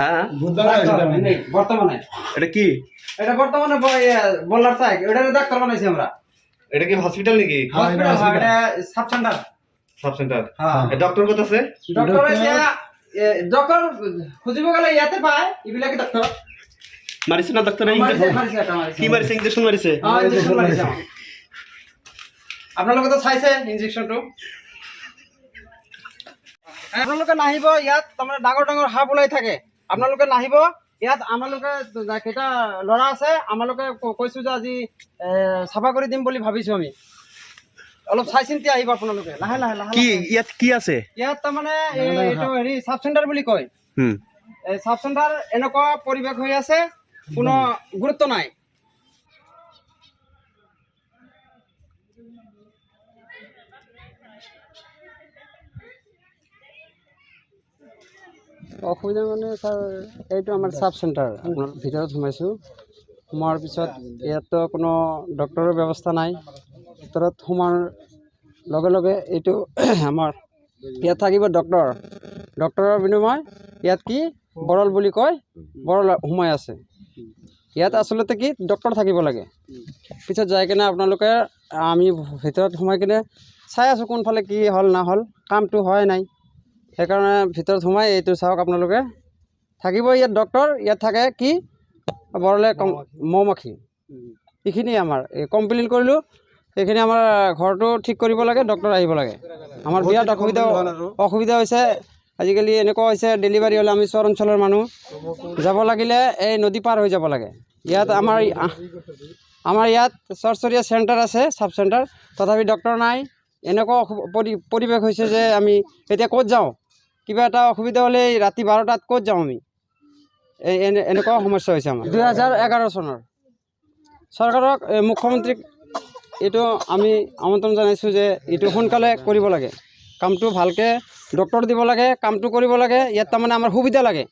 হ্যাঁ বর্তমানে এটা কি? এটা বর্তমানে বলার চাই এটা ডাক্তার বানাইছি আমরা। এটা কি হসপিটাল নাকি? হসপিটাল হয়, এটা সাব সেন্টার। Sub centre. হ্যাঁ। ডক্টর কত আছে? ডক্টর ডক্টর খুঁজিব গেলে ইয়াতে পায় এইবিলাকে ডক্টর মারিছে না ডক্টর? কি মারিছে? ইনজেকশন মারিছে? ইনজেকশন মারিছে। আপোনালোকে তো চাইছে ইনজেকশনটো। আপোনালোকে নাহিব ইয়াত, তাৰমানে ডাঙৰ ডাঙৰ সাপ ওলাই থাকে। আপোনালোকে নাহিব ইয়াত। আমালোকে কেইটা ল'ৰা আছে, আমালোকে কৈছো যে আজি চাফা কৰি দিম বুলি ভাবিছো আমি। অলপ চাই চিন্তি আহিব আপোনালোকে, লাহে লাহে লাহে। কি ইয়াত কি আছে? ইয়াত তাৰমানে এইটো হেৰি চাব চেণ্টাৰ বুলি কয়। এই চাব চেণ্টাৰ এনেকুৱা পৰিৱেশ হৈ আছে, কোনো গুৰুত্ব নাই। অসুবিধা মানে ছাৰ, এইটো আমাৰ চাব চেণ্টাৰ। আপোনাৰ ভিতৰত সোমাইছোঁ, সোমোৱাৰ পিছত ইয়াততো কোনো ডক্টৰৰ ব্যৱস্থা নাই। ভিতৰত সোমোৱাৰ লগে লগে এইটো আমাৰ ইয়াত থাকিব ডক্টৰ। ডক্টৰৰ বিনিময় ইয়াত কি বৰল বুলি কয়, বৰল সোমাই আছে। ইয়াত আচলতে কি ডক্টৰ থাকিব লাগে। পিছত যাই কিনে আপোনালোকে, আমি ভিতৰত সোমাই কিনে চাই আছোঁ কোনফালে কি হ'ল নহ'ল, কামটো হয় নাই। সেইকাৰণে ভিতৰত সোমাই এইটো চাওক আপোনালোকে, থাকিব ইয়াত ডক্টৰ। ইয়াত থাকে কি বৰলে মৌ-মাখি। এইখিনি আমাৰ কমপ্লেইন কৰিলোঁ। এইখিনি আমাৰ ঘৰটো ঠিক কৰিব লাগে, ডক্টৰ আহিব লাগে। আমাৰ বিৰাট অসুবিধা হৈছে আজিকালি। এনেকুৱা হৈছে ডেলিভাৰী হ'লে আমি চৰ অঞ্চলৰ মানুহ যাব লাগিলে এই নদী পাৰ হৈ যাব লাগে। ইয়াত আমাৰ ইয়াত চৰচৰীয়া চেণ্টাৰ আছে, চাব চেণ্টাৰ, তথাপি ডক্টৰ নাই। এনেকুৱা পৰিৱেশ হৈছে যে আমি এতিয়া ক'ত যাওঁ? কিবা এটা অসুবিধা হ'লে ৰাতি 12টাত ক'ত যাওঁ আমি? এনেকুৱা সমস্যা হৈছে আমাৰ। 2011 চনৰ চৰকাৰক, মুখ্যমন্ত্ৰীক এইটো আমি আমন্ত্ৰণ জনাইছোঁ যে এইটো সোনকালে কৰিব লাগে, কামটো ভালকৈ ডক্টৰ দিব লাগে, কামটো কৰিব লাগে। ইয়াত তাৰমানে আমাৰ সুবিধা লাগে।